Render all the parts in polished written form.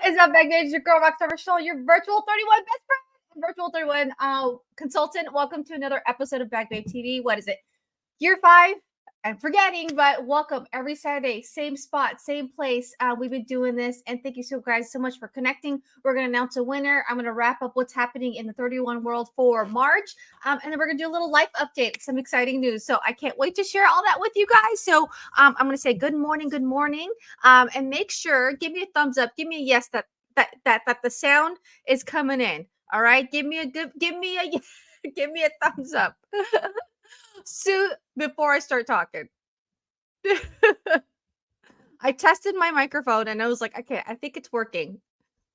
is up, bag babes? Your girl, Rockstar Rochelle, your virtual 31 best friend and virtual 31 consultant. Welcome to another episode of Bag Babe TV. What is it? Year 5? I'm forgetting, but welcome every Saturday, same spot, same place. We've been doing this, and thank you guys so much for connecting. We're going to announce a winner. I'm going to wrap up what's happening in the 31 world for March, and then we're going to do a little life update, some exciting news. So I can't wait to share all that with you guys. So I'm going to say good morning, and make sure, give me a thumbs up, give me a yes that the sound is coming in. All right, give me a thumbs up. So before I start talking, I tested my microphone and I was like, okay, I think it's working,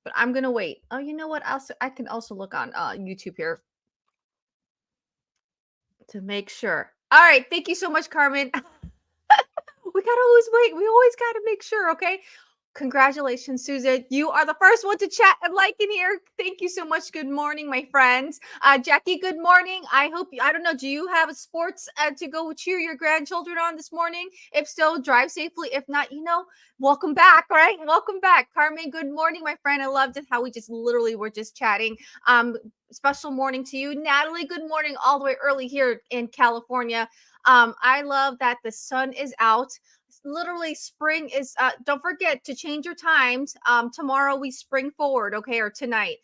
but I'm gonna wait. Oh, you know what? I can also look on YouTube here to make sure. All right, thank you so much, Carmen. We gotta always wait. We always gotta make sure, okay? Congratulations, Susan. You are the first one to chat and like in here. Thank you so much. Good morning, my friends. Jackie, good morning. I don't know, do you have sports to go cheer your grandchildren on this morning? If so, drive safely. If not, welcome back, right? Welcome back. Carmen, good morning, my friend. I loved it how we just literally were just chatting. Special morning to you. Natalie, good morning all the way early here in California. I love that the sun is out. Literally spring is don't forget to change your times. Tomorrow we spring forward, okay, or tonight,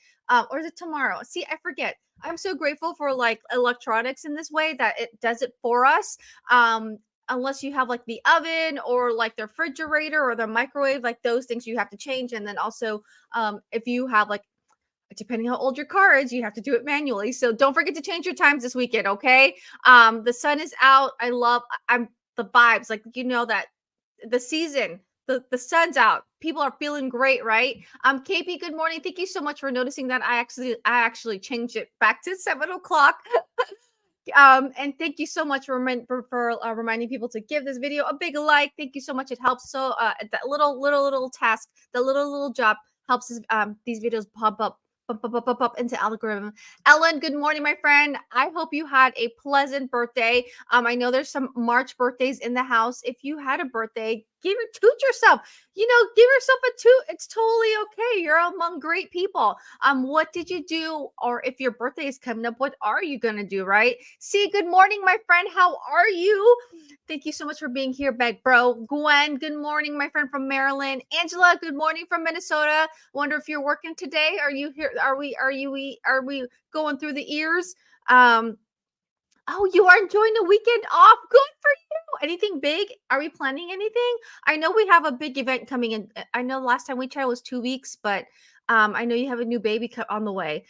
or is it tomorrow? See, I forget. I'm so grateful for like electronics in this way that it does it for us. Unless you have like the oven or like the refrigerator or the microwave, like those things you have to change. And then also if you have like, depending how old your car is, you have to do it manually. So don't forget to change your times this weekend, okay? The sun is out. I'm the vibes, like that the season, the sun's out. People are feeling great, right? KP, good morning. Thank you so much for noticing that. I actually changed it back to 7:00. And thank you so much for reminding people to give this video a big like. Thank you so much. It helps. So that little task, the little job helps us, these videos pop up into algorithm. Ellen, good morning, my friend. I hope you had a pleasant birthday. I know there's some March birthdays in the house. If you had a birthday, toot yourself. Give yourself a toot. It's totally okay. You're among great people. What did you do? Or if your birthday is coming up, what are you gonna do, right? See, good morning, my friend. How are you? Thank you so much for being here, Beg Bro. Gwen, good morning, my friend from Maryland. Angela, good morning from Minnesota. Wonder if you're working today. Are you here? Are we going through the ears? Oh, you are enjoying the weekend off. Good for you. Anything big? Are we planning anything? I know we have a big event coming in. I know last time we chatted was 2 weeks, but I know you have a new baby on the way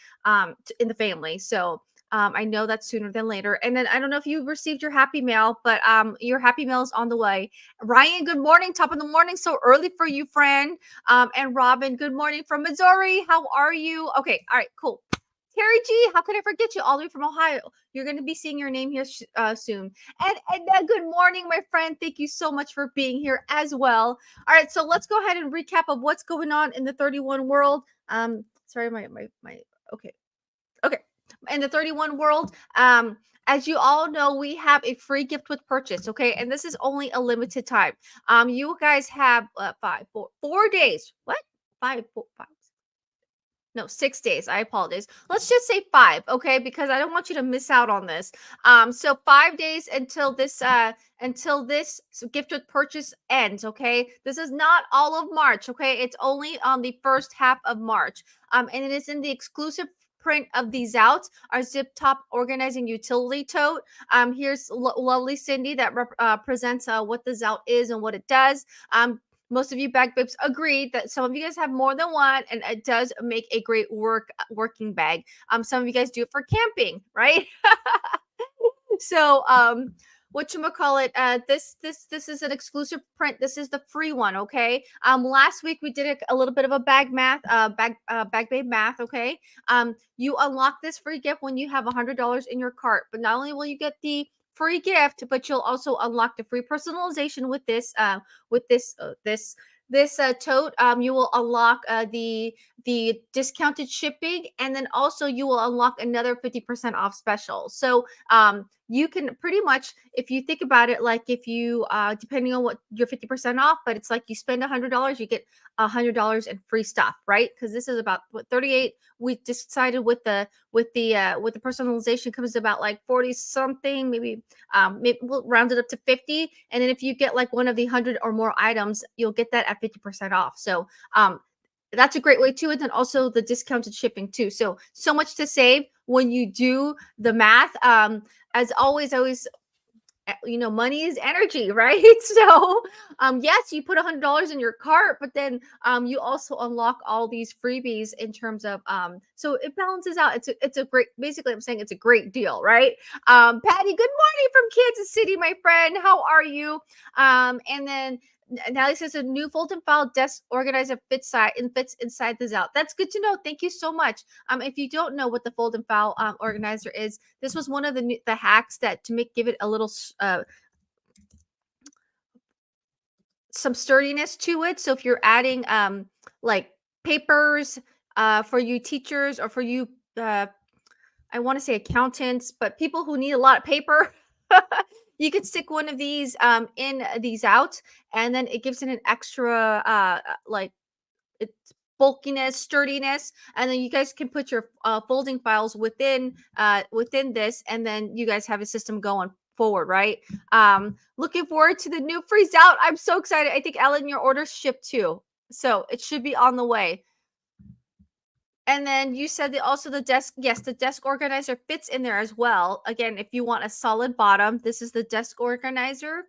in the family. So I know that's sooner than later. And then I don't know if you received your happy mail, but your happy mail is on the way. Ryan, good morning. Top of the morning. So early for you, friend. And Robin, good morning from Missouri. How are you? Okay. All right. Cool. Terry G, how could I forget you all the way from Ohio? You're going to be seeing your name here soon. And good morning, my friend. Thank you so much for being here as well. All right, so let's go ahead and recap of what's going on in the 31 world. Sorry, okay. In the 31 world, as you all know, we have a free gift with purchase, okay? And this is only a limited time. You guys have 4 days. What? 6 days. I apologize. Let's just say 5, okay? Because I don't want you to miss out on this. So 5 days until this gift with purchase ends, okay? This is not all of March, okay? It's only on the first half of March. And it is in the exclusive print of these out, our zip top organizing utility tote. Here's lovely Cindy that presents what the Zout is and what it does. Most of you bag babes agreed that some of you guys have more than one, and it does make a great working bag. Some of you guys do it for camping, right? So whatchamacallit, this is an exclusive print. This is the free one, okay? Last week we did a little bit of a bag babe math, okay? You unlock this free gift when you have $100 in your cart, but not only will you get the free gift, but you'll also unlock the free personalization with this tote. You will unlock the discounted shipping, and then also you will unlock another 50% off special. So you can pretty much, if you think about it, like if you depending on what you're 50% off, but it's like you spend $100, you get $100 in free stuff, right? Because this is about what 38. We decided with the personalization comes to about like 40 something, maybe we'll round it up to 50. And then if you get like one of the 100 or more items, you'll get that at 50% off. So that's a great way too. And then also the discounted shipping too. So much to save when you do the math. As always, I always money is energy, right? So yes, you put $100 in your cart, but then you also unlock all these freebies in terms of so it balances out. It's a great, basically I'm saying it's a great deal, right? Patty, good morning from Kansas City, my friend. How are you? And then Natalie says a new fold and file desk organizer fits inside the Zout. That's good to know. Thank you so much. If you don't know what the fold and file organizer is, this was one of the hacks that to give it a little some sturdiness to it. So if you're adding like papers for you teachers or for you I want to say accountants, but people who need a lot of paper, you could stick one of these in these out, and then it gives it an extra like it's bulkiness, sturdiness, and then you guys can put your folding files within this, and then you guys have a system going forward, right? Looking forward to the new freeze out. I'm so excited. I think Ellen, your order's shipped too, so it should be on the way. And then you said that also the desk, yes, the desk organizer fits in there as well. Again, if you want a solid bottom, this is the desk organizer.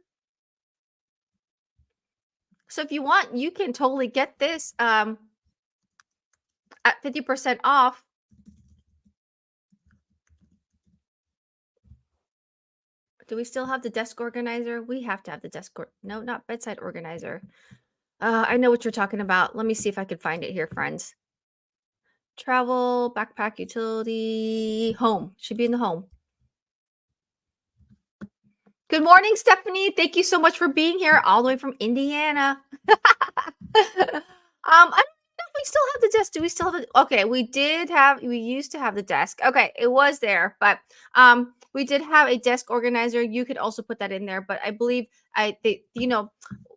So if you want, you can totally get this at 50% off. Do we still have the desk organizer? We have to have the no, not bedside organizer. I know what you're talking about. Let me see if I can find it here, friends. Travel, backpack, utility, home. Should be in the home. Good morning, Stephanie. Thank you so much for being here all the way from Indiana. I don't know if we still have the desk. Do we still have okay, we used to have the desk. Okay, it was there, but we did have a desk organizer. You could also put that in there, but I believe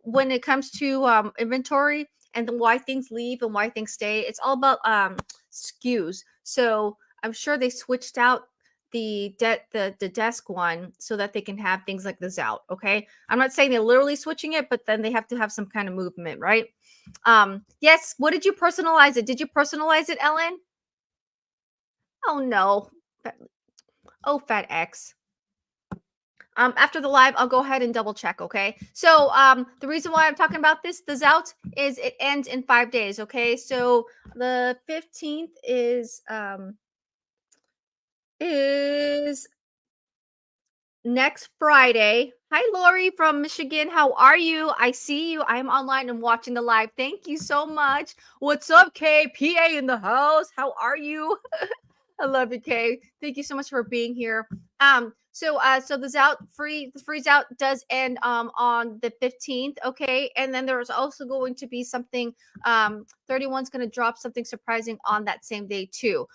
when it comes to inventory and why things leave and why things stay, it's all about SKUs. So I'm sure they switched out the desk one so that they can have things like this out. Okay, I'm not saying they're literally switching it, but then they have to have some kind of movement, right? Yes, what did you personalize it? Did you personalize it, Ellen? Oh no. Oh, fat X. After the live, I'll go ahead and double check. Okay. So the reason why I'm talking about the Zout is it ends in 5 days. Okay. So the 15th is next Friday. Hi, Lori from Michigan. How are you? I see you. I'm online and watching the live. Thank you so much. What's up, KPA in the house? How are you? I love you, Kay. Thank you so much for being here. So the freeze out does end on the 15th, okay? And then there's also going to be something 31's going to drop something surprising on that same day too.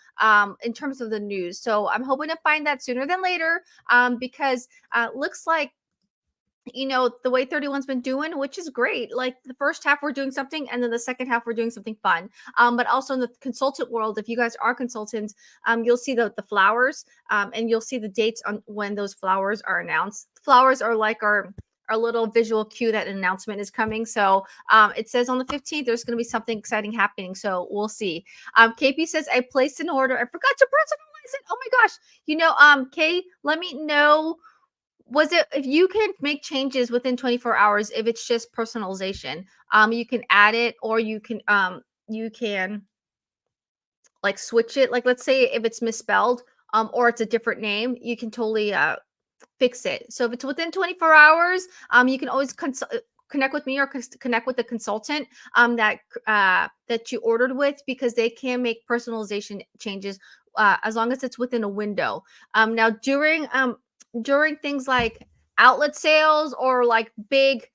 In terms of the news. So I'm hoping to find that sooner than later because looks like the way 31's been doing, which is great. Like the first half we're doing something and then the second half we're doing something fun. But also in the consultant world, if you guys are consultants, you'll see the flowers and you'll see the dates on when those flowers are announced. Flowers are like our little visual cue that an announcement is coming. So it says on the 15th there's going to be something exciting happening. So we'll see. KP says I placed an order. I forgot to personalize it. Oh my gosh. Kay, let me know. Was it if you can make changes within 24 hours if it's just personalization, you can add it or you can like switch it. Like let's say if it's misspelled or it's a different name, you can totally fix it. So if it's within 24 hours, you can always connect with me or connect with the consultant that you ordered with because they can make personalization changes as long as it's within a window. Now during things like outlet sales or like big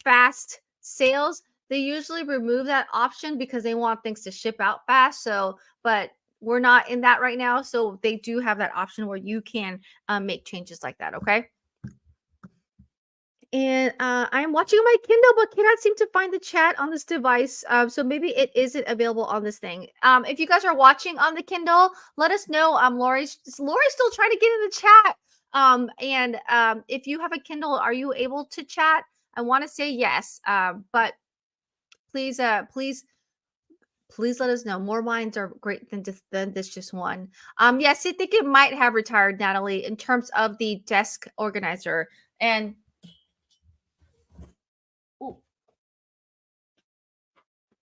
fast sales, they usually remove that option because they want things to ship out fast. So but we're not in that right now, so they do have that option where you can make changes like that. Okay. And I'm watching my Kindle, but cannot seem to find the chat on this device. So maybe it isn't available on this thing. If you guys are watching on the Kindle, let us know. Lori's still trying to get in the chat. And if you have a Kindle, are you able to chat? I want to say yes. But please let us know. More minds are great than this just one. Yes, I think it might have retired, Natalie, in terms of the desk organizer. And ooh,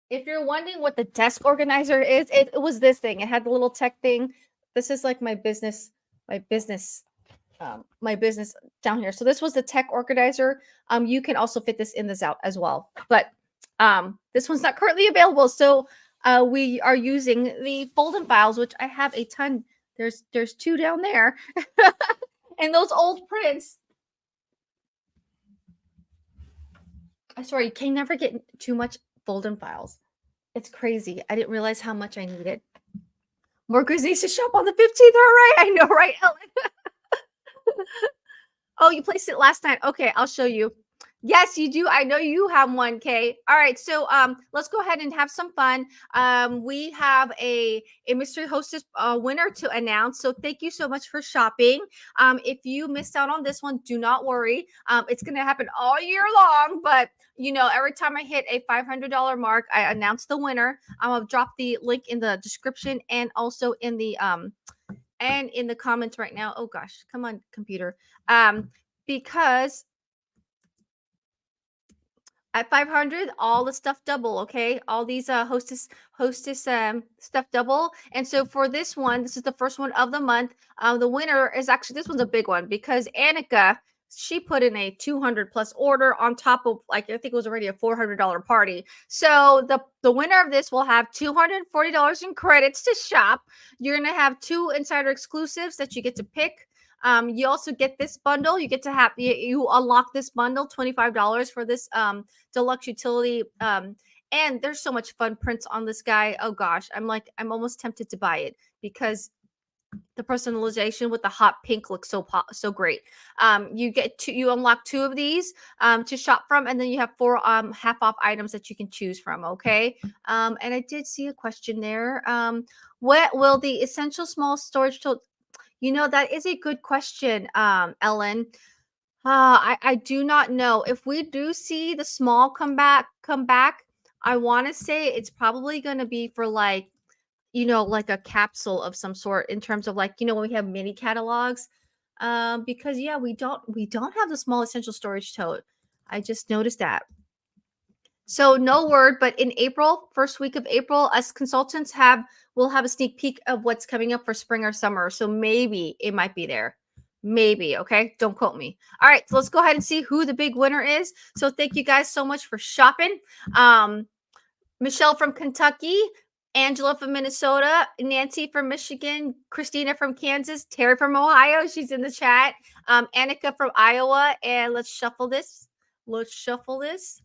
if you're wondering what the desk organizer is, it was this thing. It had the little tech thing. This is like my business, my business down here. So this was the tech organizer. You can also fit this in this out as well, but this one's not currently available. So we are using the fold-in files, which I have a ton. There's two down there, and those old prints. I swear you can never get too much fold-in files. It's crazy. I didn't realize how much I needed. More needs to shop on the 15th. All right. I know, right, Ellen? Oh, you placed it last night. Okay, I'll show you. Yes, you do. I know you have one, Kay. All right, so let's go ahead and have some fun. We have a mystery hostess winner to announce. So thank you so much for shopping. If you missed out on this one, do not worry. It's gonna happen all year long, but you know, every time I hit a $500 mark, I announce the winner. I'll drop the link in the description and also in the comments right now. Oh gosh, come on, computer. Because at 500, all the stuff double, okay? All these hostess stuff double. And so for this one, this is the first one of the month. The winner is actually, this one's a big one because Annika, she put in a 200 plus order on top of, like, I think it was already a $400 party. So the winner of this will have $240 in credits to shop. You're gonna have 2 insider exclusives that you get to pick. You also get this bundle. You get to have you unlock this bundle, $25 for this deluxe utility. And there's so much fun prints on this guy. Oh gosh, I'm almost tempted to buy it because the personalization with the hot pink looks so great. You unlock 2 of these to shop from, and then you have 4 half off items that you can choose from. Okay. And I did see a question there. What will the essential small storage tool? You know, that is a good question, Ellen. I do not know. If we do see the small come back, I want to say it's probably going to be for like, you know, like a capsule of some sort in terms of like, you know, when we have mini catalogs. Because yeah, we don't have the small essential storage tote. I just noticed that. So no word, but in April, first week of April, us consultants will have a sneak peek of what's coming up for spring or summer. So maybe it might be there. Maybe, okay? Don't quote me. All right, so let's go ahead and see who the big winner is. So thank you guys so much for shopping. Michelle from Kentucky, Angela from Minnesota, Nancy from Michigan, Christina from Kansas, Terry from Ohio. She's in the chat. Annika from Iowa. And let's shuffle this. Let's shuffle this.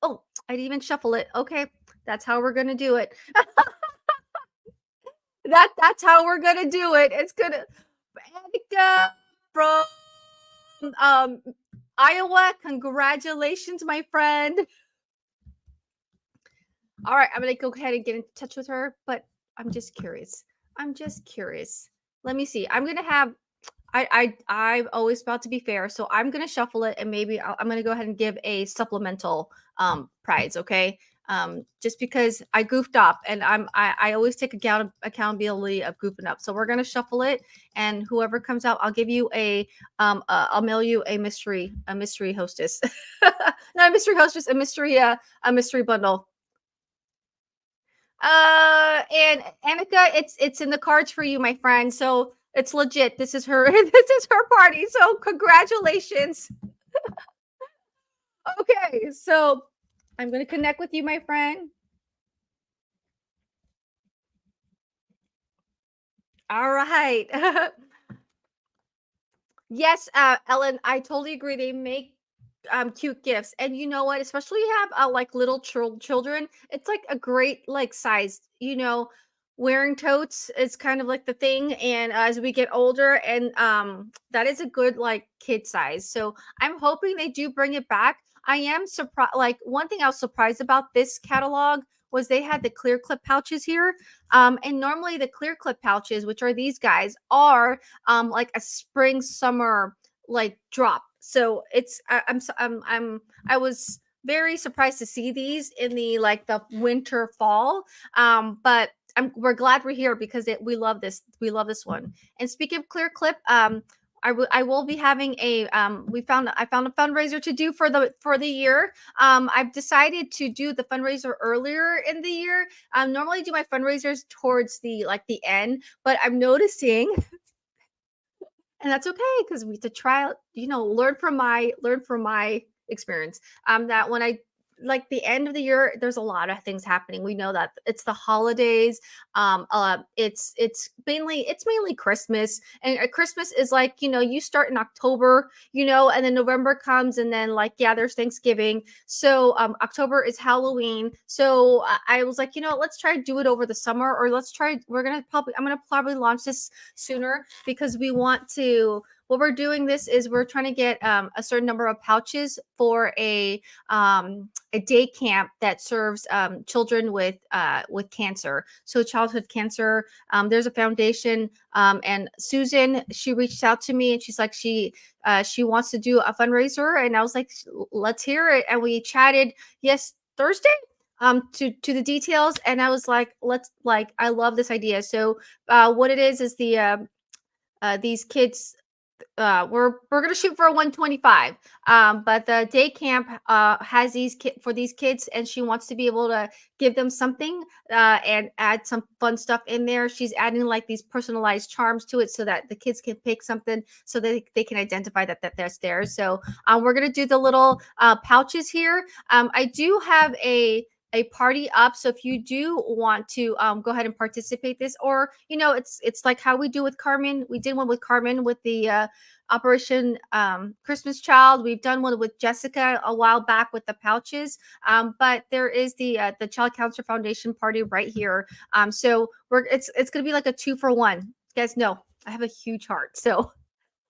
Oh, I didn't even shuffle it. Okay, that's how we're gonna do it. That's how we're gonna do it. It's gonna Annika from um Iowa. Congratulations, my friend. All right, I'm gonna go ahead and get in touch with her, but I'm just curious. I'm just curious. Let me see. I'm gonna have I'm always about to be fair, so I'm gonna shuffle it and maybe I'm gonna go ahead and give a supplemental prize, okay? Just because I goofed up and I always take accountability of goofing up. So we're gonna shuffle it, and whoever comes out, I'll give you I'll mail you a mystery hostess, not a mystery hostess, a mystery bundle. And Annika, it's in the cards for you, my friend. So it's legit. This is her. This is her party. So congratulations. Okay, so I'm gonna connect with you, my friend. All right. Yes, Ellen, I totally agree. They make cute gifts, and you know what? Especially you have like little children. It's like a great like size. You know, wearing totes is kind of like the thing, and as we get older, and that is a good like kid size. So I'm hoping they do bring it back. I am surprised. Like, one thing I was surprised about this catalog was they had the clear clip pouches here. And normally the clear clip pouches, which are these guys, are like a spring summer like drop. So it's I was very surprised to see these in the like the winter fall. But we're glad we're here because we love this. We love this one. And speaking of clear clip, I will be having a I found a fundraiser to do for the year. I've decided to do the fundraiser earlier in the year. Normally do my fundraisers towards the like the end, but I'm noticing, and that's okay because we to try, learn from my experience. That when I like the end of the year, there's a lot of things happening. We know that it's the holidays. It's mainly Christmas, and Christmas is like, you start in October, and then November comes, and then like, yeah, there's Thanksgiving. So October is Halloween. So I was like, let's try to do it over the summer, or let's try. I'm gonna probably launch this sooner because we want to. What we're doing this is we're trying to get a certain number of pouches for a day camp that serves children with cancer, so childhood cancer. There's a foundation, and Susan, she reached out to me and she's like, she wants to do a fundraiser, and I was like, let's hear it. And we chatted, yes, Thursday, to the details, and I was like, let's, like, I love this idea. So what it is these kids, we're gonna shoot for a 125. But the day camp has for these kids, and she wants to be able to give them something, and add some fun stuff in there. She's adding like these personalized charms to it so that the kids can pick something so that they can identify that that's theirs. So we're gonna do the little pouches here. I do have a party up, so if you do want to go ahead and participate this, or it's like how we do with Carmen. We did one with Carmen with the Operation Christmas Child. We've done one with Jessica a while back with the pouches. But there is the Child Cancer Foundation party right here. So it's gonna be like a 2-for-1. You guys know I have a huge heart, so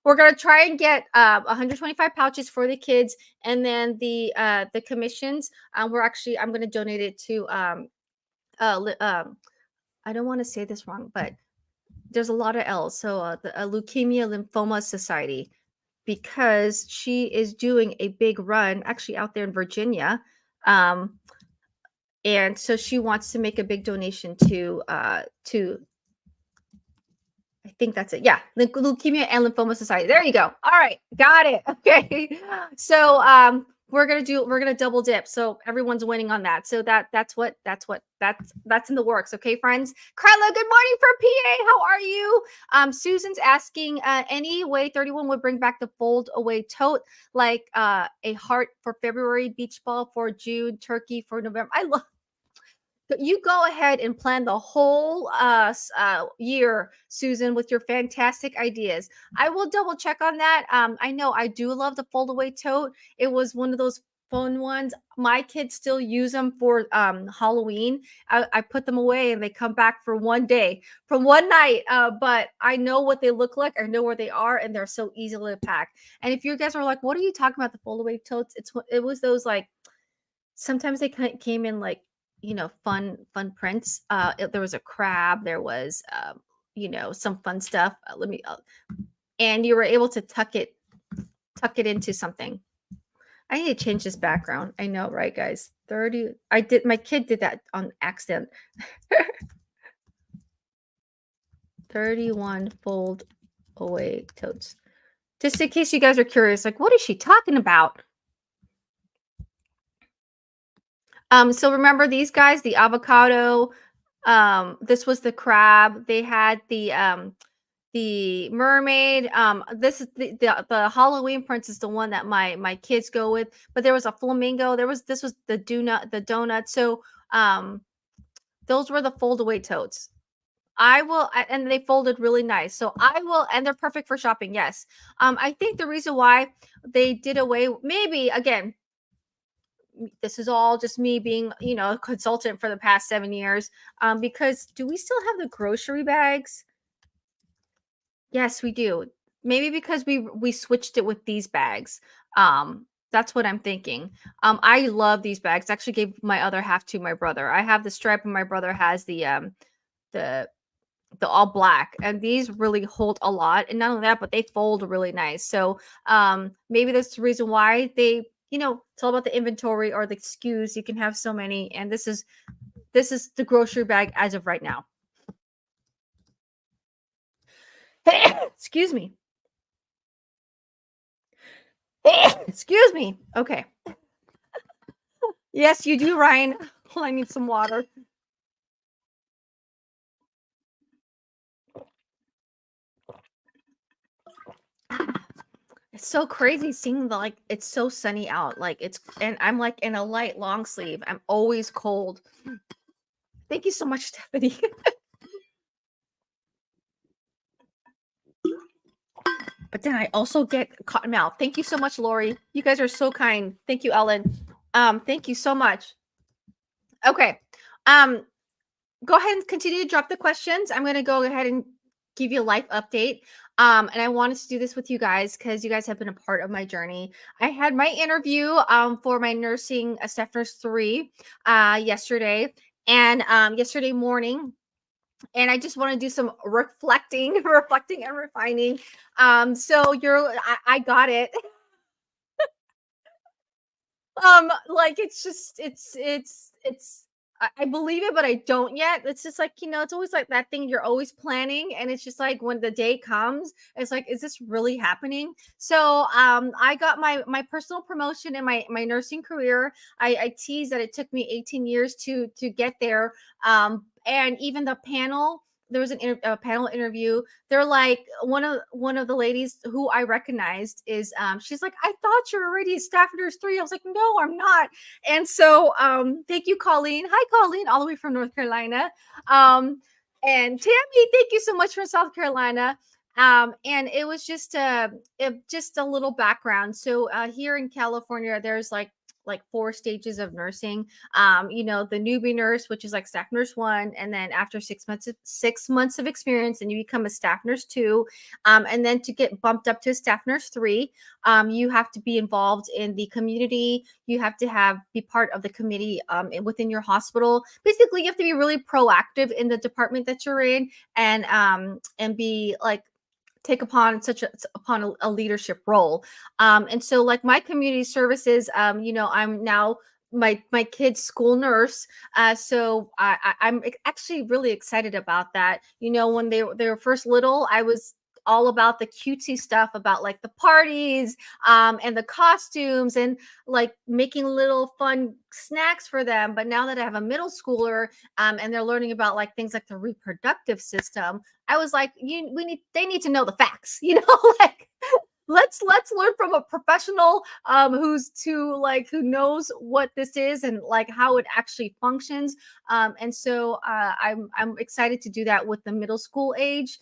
we're gonna try and get 125 pouches for the kids, and then the commissions. I'm gonna donate it to I don't want to say this wrong, but there's a lot of L's. So the Leukemia Lymphoma Society, because she is doing a big run actually out there in Virginia. Um, and so she wants to make a big donation to I think that's it. Yeah, the Leukemia and Lymphoma Society. There you go. All right, got it. Okay, so we're gonna double dip. So everyone's winning on that. So that's in the works. Okay, friends. Carla, good morning from PA. How are you? Susan's asking, any way 31 would bring back the fold away tote, like a heart for February, beach ball for June, turkey for November. I love. You go ahead and plan the whole year, Susan, with your fantastic ideas. I will double check on that. I know I do love the fold away tote. It was one of those fun ones. My kids still use them for Halloween. I put them away and they come back for one day, from one night. But I know what they look like. I know where they are, and they're so easily to pack. And if you guys are like, what are you talking about, the fold away totes? It was those, like, sometimes they came in like, fun prints. There was a crab, there was some fun stuff. And you were able to tuck it into something. I need to change this background. I know, right, guys? 30. My kid did that on accident. 31 fold away totes. Just in case you guys are curious, like, what is she talking about? So remember these guys, the avocado, this was the crab. They had the mermaid. This is the Halloween prince is the one that my kids go with, but there was a flamingo. This was the donut. So those were the fold away totes. And they folded really nice. So and they're perfect for shopping. Yes. I think the reason why they did away, maybe again, this is all just me being, a consultant for the past 7 years. Because do we still have the grocery bags? Yes, we do. Maybe because we switched it with these bags. That's what I'm thinking. I love these bags. I actually gave my other half to my brother. I have the stripe and my brother has the the all black, and these really hold a lot. And not only that, but they fold really nice. So maybe that's the reason why they, it's all about the inventory or the SKUs. You can have so many, and this is the grocery bag as of right now. Excuse me. Excuse me. Okay. Yes, you do, Ryan. Well, I need some water. It's so crazy seeing it's so sunny out. And I'm like in a light long sleeve. I'm always cold. Thank you so much, Stephanie. But then I also get cotton mouth. Thank you so much, Lori. You guys are so kind. Thank you, Ellen. Thank you so much. Okay. Um, Go ahead and continue to drop the questions. I'm gonna go ahead and give you a life update. And I wanted to do this with you guys because you guys have been a part of my journey. I had my interview for my nursing staff nurse 3 yesterday, and yesterday morning. And I just want to do some reflecting, reflecting and refining. So I got it. Like it's just it's I believe it, but I don't yet. It's just like, it's always like that thing you're always planning, and it's just like when the day comes, it's like, is this really happening? So I got my personal promotion in my nursing career. I tease that it took me 18 years to get there. And even the panel, there was a panel interview. They're like, one of the ladies who I recognized is, she's like, I thought you were already a staff nurse 3. I was like, no, I'm not. And so thank you, Colleen. Hi, Colleen, all the way from North Carolina. um and Tammy, thank you so much from South Carolina. And it was just a little background. So here in California, there's like 4 stages of nursing. The newbie nurse, which is like staff nurse 1, and then after 6 months of experience, and you become a staff nurse 2. And then to get bumped up to a staff nurse 3, you have to be involved in the community. You have to be part of the committee within your hospital. Basically, you have to be really proactive in the department that you're in, and be like, take upon a leadership role. And so like my community services, I'm now my kid's school nurse. So I'm actually really excited about that. When they were first little, I was all about the cutesy stuff, about like the parties, and the costumes, and like making little fun snacks for them. But now that I have a middle schooler, and they're learning about like things like the reproductive system, I was like, they need to know the facts, like let's learn from a professional, who knows what this is and like how it actually functions. And so I'm excited to do that with the middle school age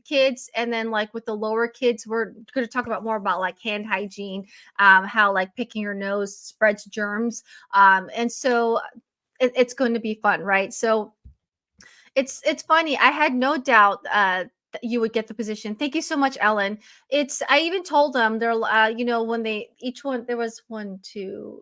kids. And then like with the lower kids, we're going to talk about more about like hand hygiene, how like picking your nose spreads germs. And so it's going to be fun, right? So it's funny. I had no doubt that you would get the position. Thank you so much, Ellen. I even told them, they're when they each one, there was 1, 2,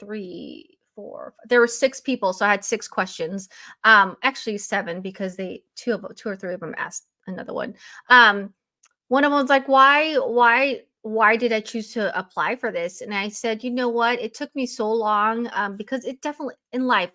3, 4. There were 6 people, so I had 6 questions. Actually 7, because they 2 or 3 of them asked another one. One of them was like, why did I choose to apply for this? And I said, you know what? It took me so long, because it definitely in life,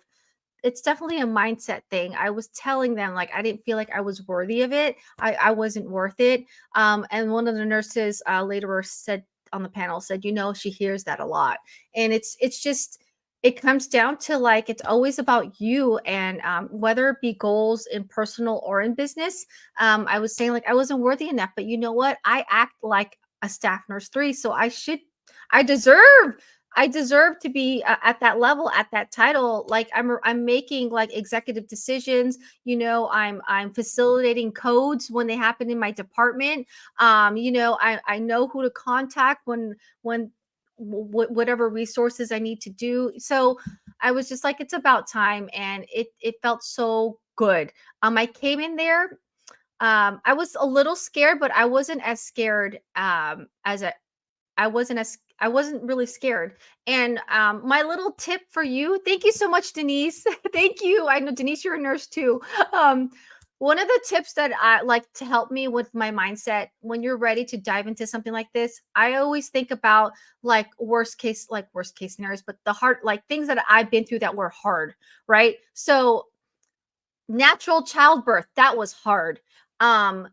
it's definitely a mindset thing. I was telling them like I didn't feel like I was worthy of it. I wasn't worth it. And one of the nurses later said on the panel, said, she hears that a lot. And it's just, it comes down to like, it's always about you, and whether it be goals in personal or in business. I was saying like I wasn't worthy enough, but you know what? I act like a staff nurse 3, so I deserve I deserve to be at that level, at that title. Like I'm making like executive decisions. I'm facilitating codes when they happen in my department. I know who to contact when whatever resources I need to do. So I was just like, it's about time, and it felt so good. I came in there. I was a little scared, but I wasn't as scared as I wasn't really scared. And my little tip for you, thank you so much, Denise. Thank you. I know, Denise, you're a nurse too. Um, one of the tips that I like to help me with my mindset when you're ready to dive into something like this, I always think about like worst case scenarios, but the hard, like things that I've been through that were hard, right? So natural childbirth, that was hard. Um,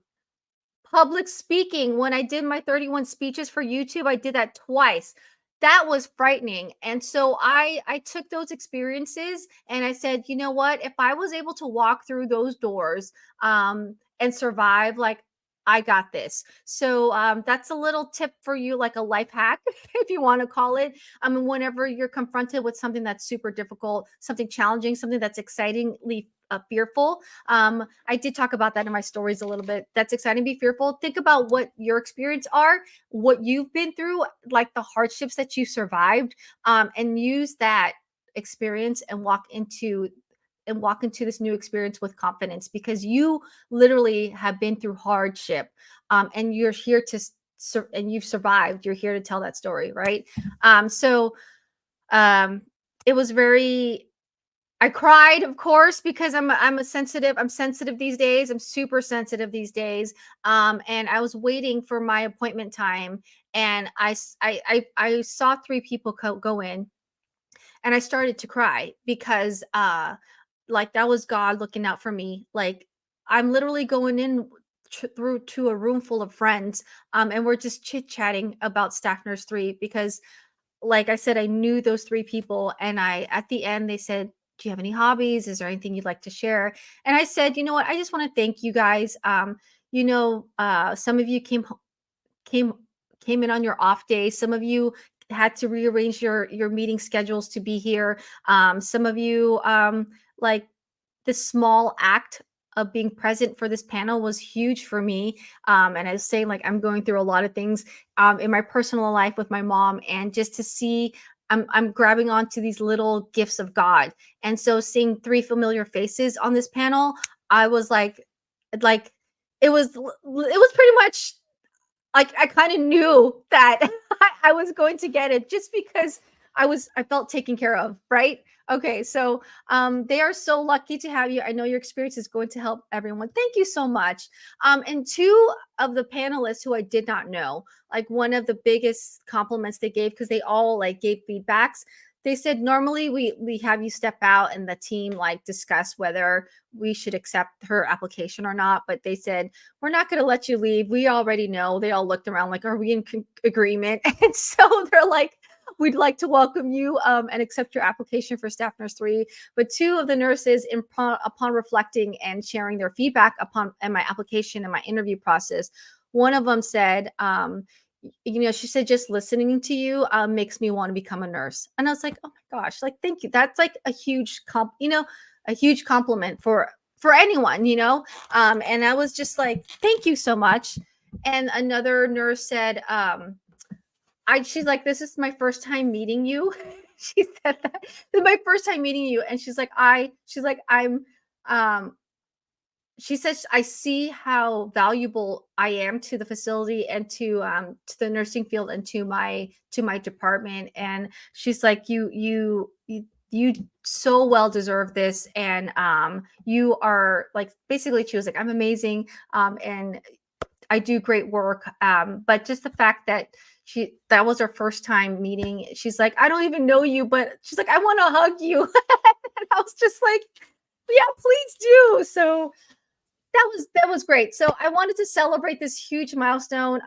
Public speaking, when I did my 31 speeches for YouTube, I did that twice. That was frightening. And so I took those experiences and I said, you know what? If I was able to walk through those doors and survive, like I got this. So that's a little tip for you, like a life hack, if you want to call it. I mean, whenever you're confronted with something that's super difficult, something challenging, something that's excitingly fearful, I did talk about that in my stories a little bit. That's exciting. Be fearful. Think about what your experience are, what you've been through, like the hardships that you survived, and use that experience and walk into this new experience with confidence, because you literally have been through hardship, and you're here to and you've survived. You're here to tell that story, right? So um, it was very I cried, of course, because I'm sensitive these days. I'm super sensitive these days. And I was waiting for my appointment time, and I saw three people go in, and I started to cry because like that was God looking out for me. Like I'm literally going in through to a room full of friends, and we're just chit chatting about Staff Nurse 3, because like I said, I knew those three people. And at the end, they said, do you have any hobbies? Is there anything you'd like to share? And I said, you know what? I just want to thank you guys. Some of you came, came in on your off day. Some of you had to rearrange your meeting schedules to be here. Some of you, like this small act of being present for this panel was huge for me. And I was saying, like, I'm going through a lot of things in my personal life with my mom, and just to see, I'm grabbing onto these little gifts of God. And so seeing three familiar faces on this panel, I was like, it was pretty much like I kind of knew that I was going to get it, just because I felt taken care of, right? Okay, so they are so lucky to have you. I know your experience is going to help everyone. Thank you so much. And two of the panelists who I did not know, like one of the biggest compliments they gave, because they all like gave feedbacks. They said normally we have you step out and the team like discuss whether we should accept her application or not, but they said we're not going to let you leave. We already know. They all looked around like, are we in agreement? And so they're like, we'd like to welcome you and accept your application for Staff Nurse 3. But two of the nurses, upon reflecting and sharing their feedback upon and my application and my interview process, one of them said, she said, just listening to you makes me want to become a nurse. And I was like, oh my gosh, like, thank you. That's like a huge a huge compliment for anyone, and I was just like, thank you so much. And another nurse said, she's like, this is my first time meeting you. She said that, this is my first time meeting you. And she's like, um, she says, I see how valuable I am to the facility and to the nursing field and to my department. And she's like, you so well deserve this. And you are like, basically she was like, I'm amazing. And I do great work. But just the fact that that was her first time meeting. She's like, I don't even know you, but she's like, I want to hug you. And I was just like, yeah, please do. So that was great. So I wanted to celebrate this huge milestone.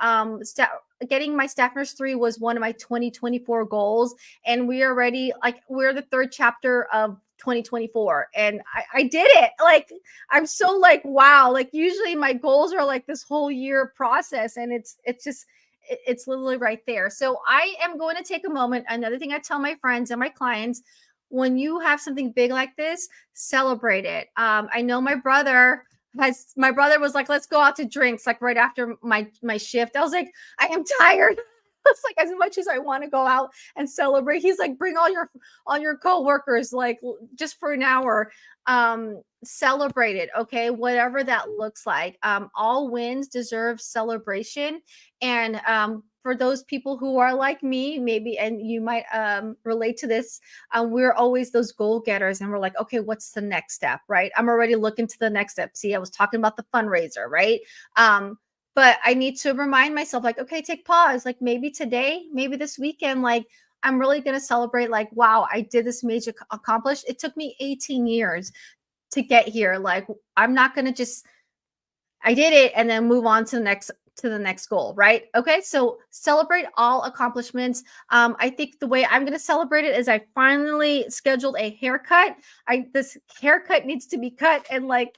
Getting my Staff Nurse 3 was one of my 2024 goals, and we are ready. Like, we're the third chapter of 2024, and I did it. Like, I'm so like, wow. Like, usually my goals are like this whole year process, and it's literally right there. So I am going to take a moment. Another thing I tell my friends and my clients: when you have something big like this, celebrate it. I know my brother was like, let's go out to drinks, like right after my shift. I was like, I am tired. It's like as much as I want to go out and celebrate, he's like, bring all your coworkers, like just for an hour. Celebrate it, okay? Whatever that looks like. All wins deserve celebration. And for those people who are like me, maybe, and you might relate to this, we're always those goal getters, and we're like, okay, what's the next step, right? I'm already looking to the next step. See, I was talking about the fundraiser, right? But I need to remind myself, like, okay, take pause. Like maybe today, maybe this weekend, like I'm really going to celebrate, like, wow, I did this major accomplish. It took me 18 years to get here. Like I'm not going to just, I did it and then move on to the next goal, right? Okay, so celebrate all accomplishments. I think the way I'm going to celebrate it is I finally scheduled a haircut. This haircut needs to be cut and like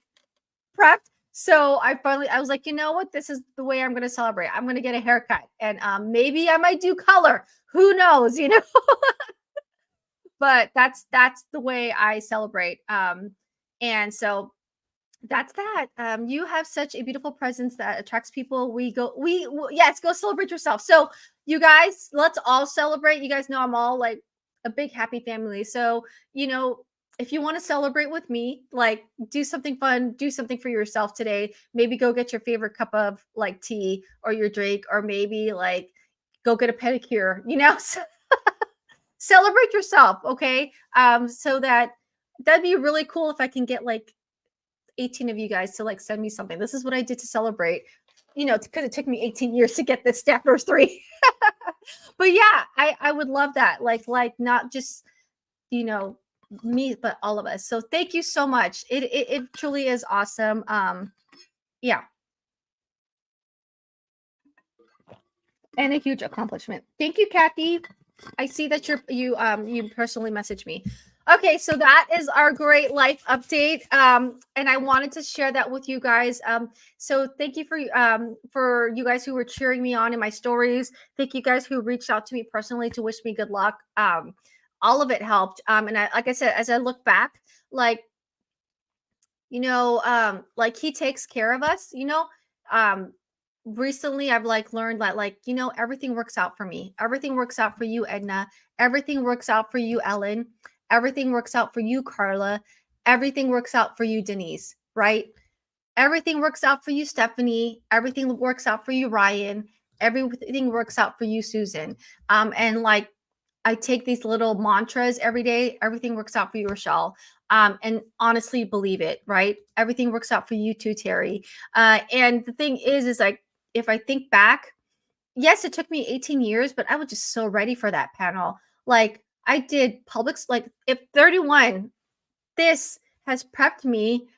prepped. So I was like, you know what? This is the way I'm going to celebrate. I'm going to get a haircut, and maybe I might do color. Who knows? You know, but that's the way I celebrate. And so that's that. You have such a beautiful presence that attracts people. Yes, go celebrate yourself. So, you guys, let's all celebrate. You guys know I'm all like a big happy family. So, you know, if you want to celebrate with me, like do something fun, do something for yourself today. Maybe go get your favorite cup of like tea or your drink, or maybe like go get a pedicure, you know, celebrate yourself. Okay. So that'd be really cool if I can get like 18 of you guys to like send me something. This is what I did to celebrate, you know, because it took me 18 years to get this Staff Nurse 3. But yeah, I would love that. Like not just, you know, me, but all of us. So thank you so much. It truly is awesome. Yeah. And a huge accomplishment. Thank you, Kathy. I see that you personally messaged me. Okay, so that is our great life update. And I wanted to share that with you guys. So thank you for you guys who were cheering me on in my stories. Thank you guys who reached out to me personally to wish me good luck. All of it helped. And like I said, as I look back, like, you know, like he takes care of us, you know. Um, recently I've like learned that, like, you know, everything works out for me. Everything works out for you, Edna. Everything works out for you, Ellen. Everything works out for you, Carla. Everything works out for you, Denise, right? Everything works out for you, Stephanie. Everything works out for you, Ryan. Everything works out for you, Susan. And like I take these little mantras every day. Everything works out for you, Rochelle. And honestly, believe it, right? Everything works out for you too, Terry. And the thing is like, if I think back, yes, it took me 18 years, but I was just so ready for that panel. Like I did publics, like if 31, this has prepped me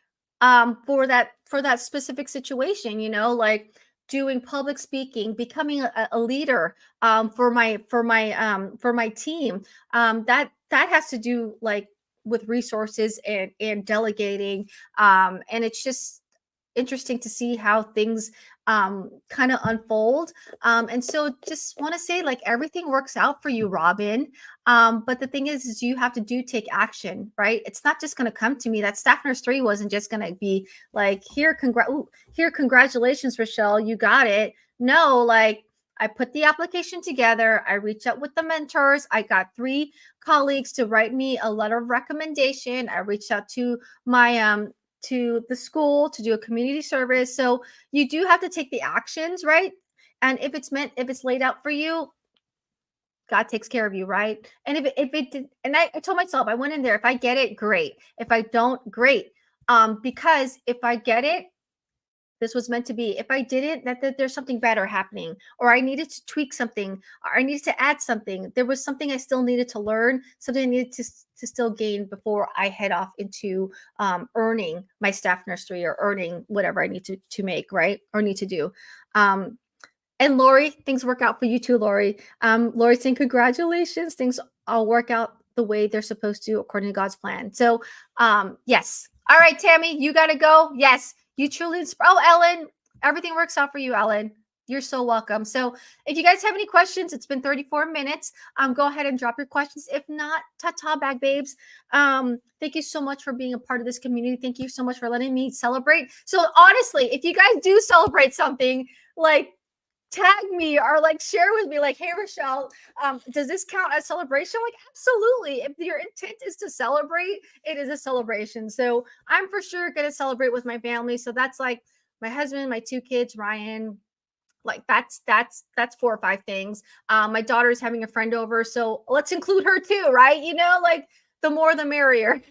for that specific situation, you know, like doing public speaking, becoming a leader for my team. That has to do like with resources and delegating. And it's just interesting to see how things kind of unfold. And so just want to say, like, everything works out for you, Robin. But the thing is you have to take action, right? It's not just going to come to me. That Staff Nurse 3 wasn't just going to be like, here, congratulations, Rochelle, you got it. No, like, I put the application together. I reached out with the mentors. I got 3 colleagues to write me a letter of recommendation. I reached out to my to the school to do a community service. So you do have to take the actions, right? And if it's laid out for you, God takes care of you, right? And if it did, and I told myself, I went in there, if I get it, great. If I don't, great. Because if I get it, this was meant to be. If I didn't, that there's something better happening, or I needed to tweak something, or I needed to add something. There was something I still needed to learn, something I needed to still gain before I head off into earning my Staff Nurse 3 or earning whatever I need to make, right? Or need to do. And Lori, things work out for you too, Lori. Lori's saying congratulations. Things all work out the way they're supposed to according to God's plan. So yes. All right, Tammy, you gotta go. Yes, you truly inspire. Oh, Ellen, everything works out for you, Ellen. You're so welcome. So if you guys have any questions, it's been 34 minutes. Go ahead and drop your questions. If not, ta-ta, bag babes. Thank you so much for being a part of this community. Thank you so much for letting me celebrate. So honestly, if you guys do celebrate something, like, tag me or like share with me, like, hey, Rochelle, does this count as celebration? Like, absolutely. If your intent is to celebrate, it is a celebration. So I'm for sure going to celebrate with my family. So that's like my husband, my two kids, Ryan, like that's 4 or 5 things. My daughter's having a friend over, so let's include her too, right? Like the more the merrier.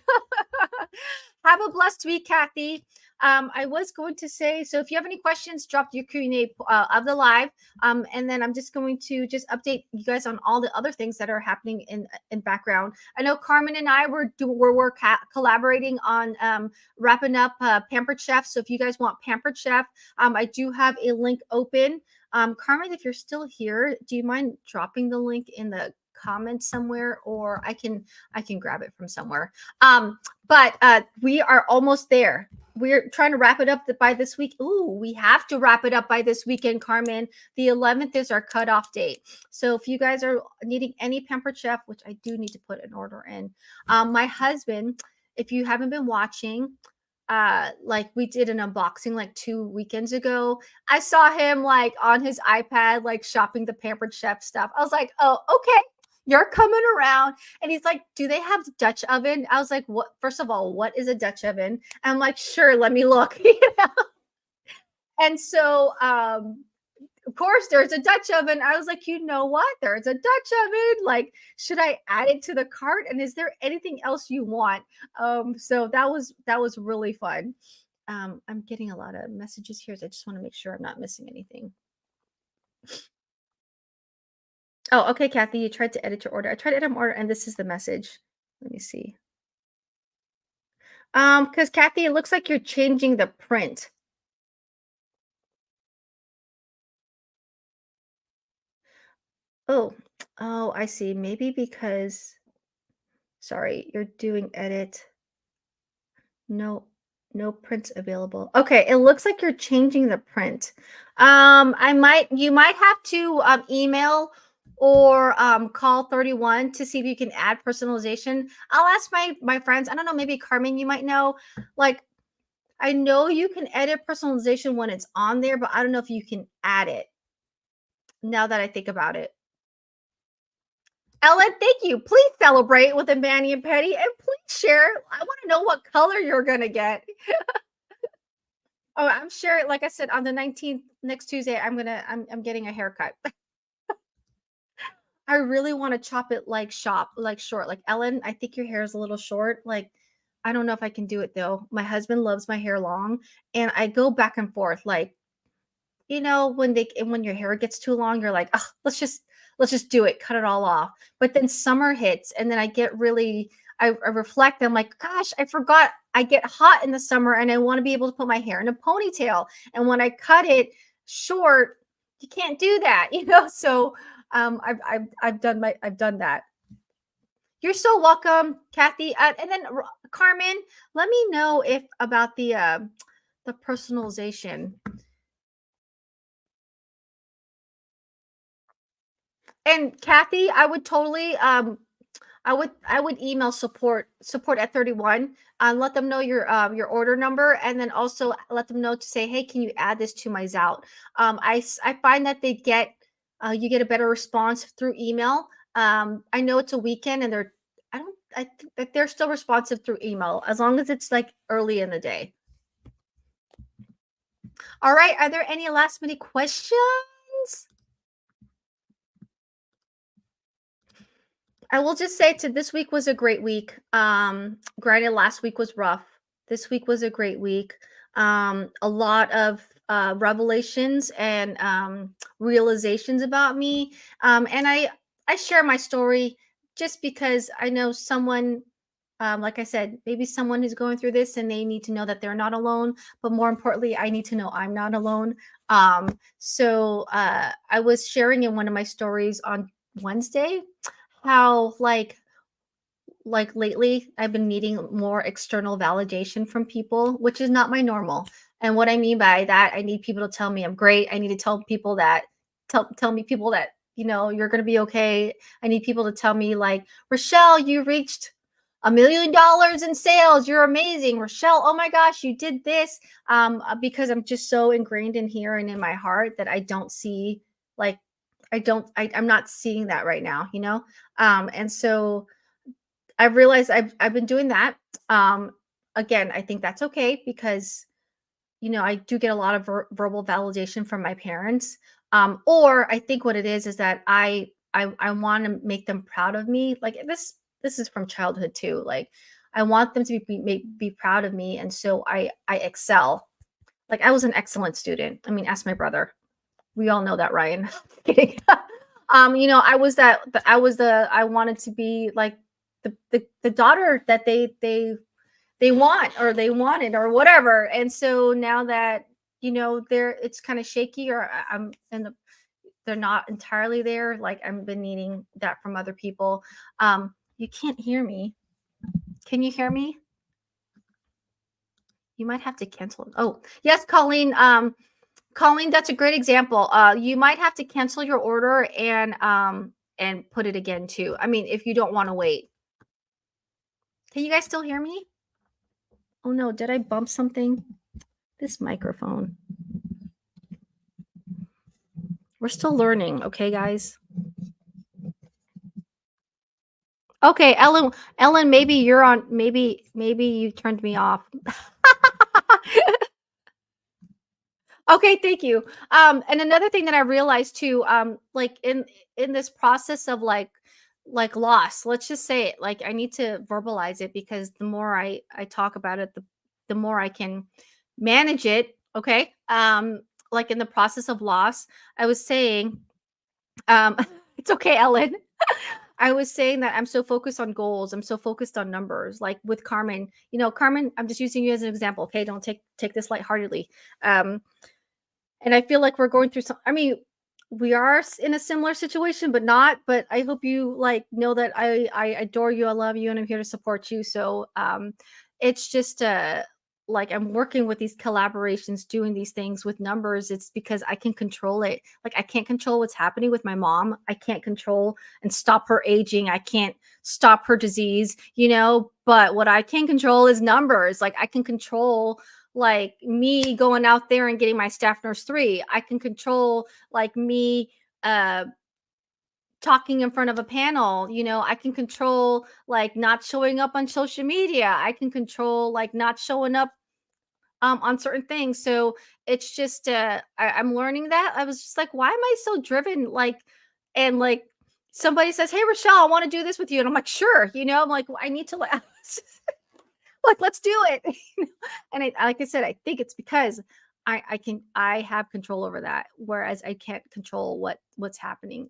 Have a blessed week, Kathy. I was going to say, so if you have any questions, drop your Q&A of the live, and then I'm just going to just update you guys on all the other things that are happening in background. I know Carmen and I we're collaborating on wrapping up Pampered Chef. So if you guys want Pampered Chef, I do have a link open. Carmen, if you're still here, do you mind dropping the link in the comments somewhere, or I can grab it from somewhere. But we are almost there. We're trying to wrap it up by this week. Ooh, we have to wrap it up by this weekend, Carmen. The 11th is our cutoff date. So if you guys are needing any Pampered Chef, which I do need to put an order in, my husband, if you haven't been watching, like we did an unboxing like 2 weekends ago. I saw him like on his iPad, like shopping the Pampered Chef stuff. I was like, oh, okay, you're coming around. And he's like, do they have Dutch oven? I was like, what? First of all, what is a Dutch oven? And I'm like, sure, let me look. And so of course there's a Dutch oven. I was like, you know what? There's a Dutch oven. Like, should I add it to the cart? And is there anything else you want? So that was really fun. I'm getting a lot of messages here. So I just want to make sure I'm not missing anything. Oh, okay, Kathy, you tried to edit your order. I tried to edit my order, and this is the message. Let me see. Because Kathy, it looks like you're changing the print. Oh, oh, I see. Maybe because, sorry, you're doing edit. No, no prints available. Okay, it looks like you're changing the print. You might have to email or call 31 to see if you can add personalization. I'll ask my friends. I don't know, maybe Carmen, you might know. Like, I know you can edit personalization when it's on there, but I don't know if you can add it now that I think about it. Ellen, thank you. Please celebrate with a Manny and Petty, and please share. I want to know what color you're gonna get. Oh, I'm sure. Like I said, on the 19th, next Tuesday, I'm getting a haircut. I really want to chop it like short. Like Ellen, I think your hair is a little short. Like, I don't know if I can do it though. My husband loves my hair long, and I go back and forth. Like, when your hair gets too long, you're like, oh, let's just do it, cut it all off. But then summer hits, and then I get really, I reflect. I'm like, gosh, I forgot. I get hot in the summer, and I want to be able to put my hair in a ponytail. And when I cut it short, you can't do that, So I've done that. You're so welcome, Kathy. And then Carmen, let me know if about the personalization. And Kathy, I would totally I would email support at 31 and let them know your order number, and then also let them know to say, hey, can you add this to my Zout? I find that you get a better response through email. I know it's a weekend, and I think that they're still responsive through email as long as it's like early in the day. All right, are there any last minute questions? I will just say this week was a great week. Granted, last week was rough. This week was a great week. A lot of revelations and realizations about me. And I share my story just because I know someone, like I said, maybe someone who's going through this and they need to know that they're not alone. But more importantly, I need to know I'm not alone. So I was sharing in one of my stories on Wednesday how like lately I've been needing more external validation from people, which is not my normal. And what I mean by that, I need people to tell me I'm great. I need to tell people that tell me people that, you're going to be okay. I need people to tell me like, Rochelle, you reached $1 million in sales. You're amazing. Rochelle, oh my gosh, you did this. Because I'm just so ingrained in here and in my heart that I don't see like I'm not seeing that right now, you know? And so I've realized I've been doing that. Um, Again, I think that's okay because I do get a lot of verbal validation from my parents. Or I think what it is that I want to make them proud of me. Like this is from childhood too. Like I want them to be proud of me, and so I excel. Like I was an excellent student. I mean, ask my brother. We all know that, Ryan. Kidding. I wanted to be like the daughter that they want or they wanted or whatever. And so now that they're it's kind of shaky, or I'm in the they're not entirely there, like I've been needing that from other people. You can't hear me. Can you hear me? You might have to cancel. Oh, yes, Colleen. Colleen, that's a great example. You might have to cancel your order and put it again too. I mean, if you don't want to wait. Can you guys still hear me? Oh no, did I bump something? This microphone. We're still learning, okay, guys? Okay, Ellen, maybe you're on. Maybe you turned me off. Okay, thank you. And another thing that I realized too, like in this process of like loss, let's just say it. Like I need to verbalize it because the more I talk about it, the more I can manage it. Okay. Like in the process of loss, I was saying, it's okay, Ellen. I was saying that I'm so focused on goals. I'm so focused on numbers. Like with Carmen, Carmen, I'm just using you as an example. Okay, don't take this lightheartedly. Um, and I feel like we're going through some. I mean, we are in a similar situation, but not. But I hope you like know that I adore you. I love you, and I'm here to support you. So it's just like I'm working with these collaborations, doing these things with numbers. It's because I can control it. Like I can't control what's happening with my mom. I can't control and stop her aging. I can't stop her disease, but what I can control is numbers. Like I can control like me going out there and getting my staff nurse 3. I can control like me uh talking in front of a panel. I can control like not showing up on social media. I can control like not showing up on certain things. So it's just I'm learning that. I was just like, why am I so driven? Like, and like somebody says, hey Rochelle, I want to do this with you, and I'm like, sure. I'm like, well, I need to like like let's do it. And like I said, I think it's because I have control over that, whereas I can't control what's happening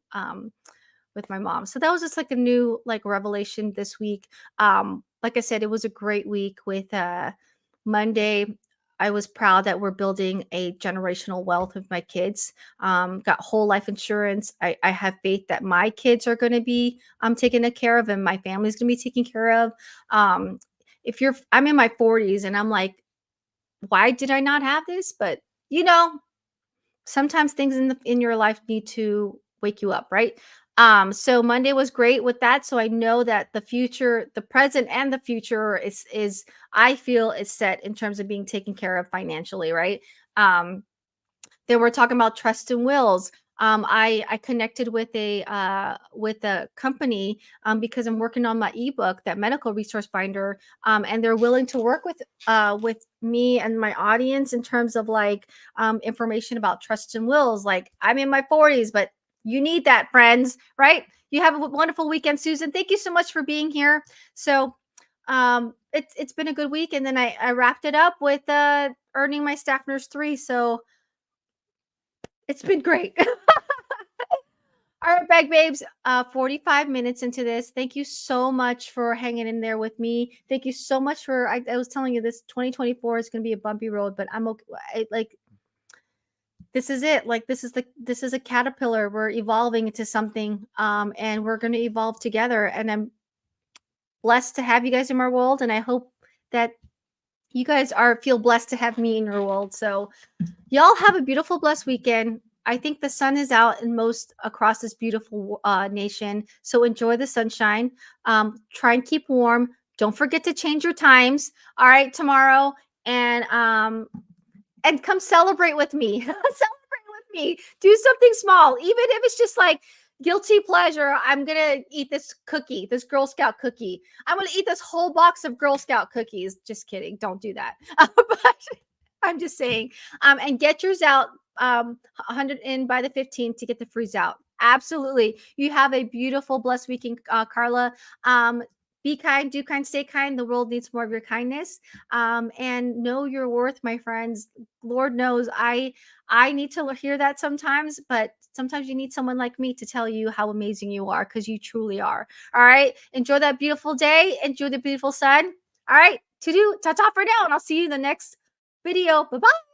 with my mom. So that was just like a new like revelation this week. Like I said, it was a great week with Monday. I was proud that we're building a generational wealth of my kids. Got whole life insurance. I have faith that my kids are going to be taken care of, and my family's going to be taken care of. If I'm in my 40s and I'm like, why did I not have this? But sometimes things in your life need to wake you up, right? So Monday was great with that. So I know that the future, the present and the future is I feel is set in terms of being taken care of financially, right? Then we're talking about trust and wills. I connected with a company because I'm working on my ebook, that medical resource binder, and they're willing to work with me and my audience in terms of like information about trust and wills. Like I'm in my 40s, but you need that, friends, right? You have a wonderful weekend, Susan. Thank you so much for being here. So it's been a good week, and then I wrapped it up with earning my staff nurse 3. So it's been great. All right, bag babes. 45 minutes into this. Thank you so much for hanging in there with me. Thank you so much for. I was telling you this 2024 is going to be a bumpy road, but I'm okay. Like this is it. Like this is a caterpillar. We're evolving into something, and we're going to evolve together. And I'm blessed to have you guys in my world, and I hope that you guys feel blessed to have me in your world. So y'all have a beautiful, blessed weekend. I think the sun is out in most across this beautiful nation. So enjoy the sunshine. Try and keep warm. Don't forget to change your times. All right, tomorrow. And come celebrate with me. Celebrate me. Do something small, even if it's just like guilty pleasure. I'm gonna eat this cookie, this Girl Scout cookie. I'm gonna eat this whole box of Girl Scout cookies. Just kidding. Don't do that. But I'm just saying, and get yours out 100 in by the 15th to get the freeze out. Absolutely. You have a beautiful, blessed weekend, Carla. Be kind, do kind, stay kind. The world needs more of your kindness. And know your worth, my friends. Lord knows I need to hear that sometimes, but sometimes you need someone like me to tell you how amazing you are because you truly are. All right. Enjoy that beautiful day. Enjoy the beautiful sun. All right. To do ta ta for now, and I'll see you in the next video. Bye bye.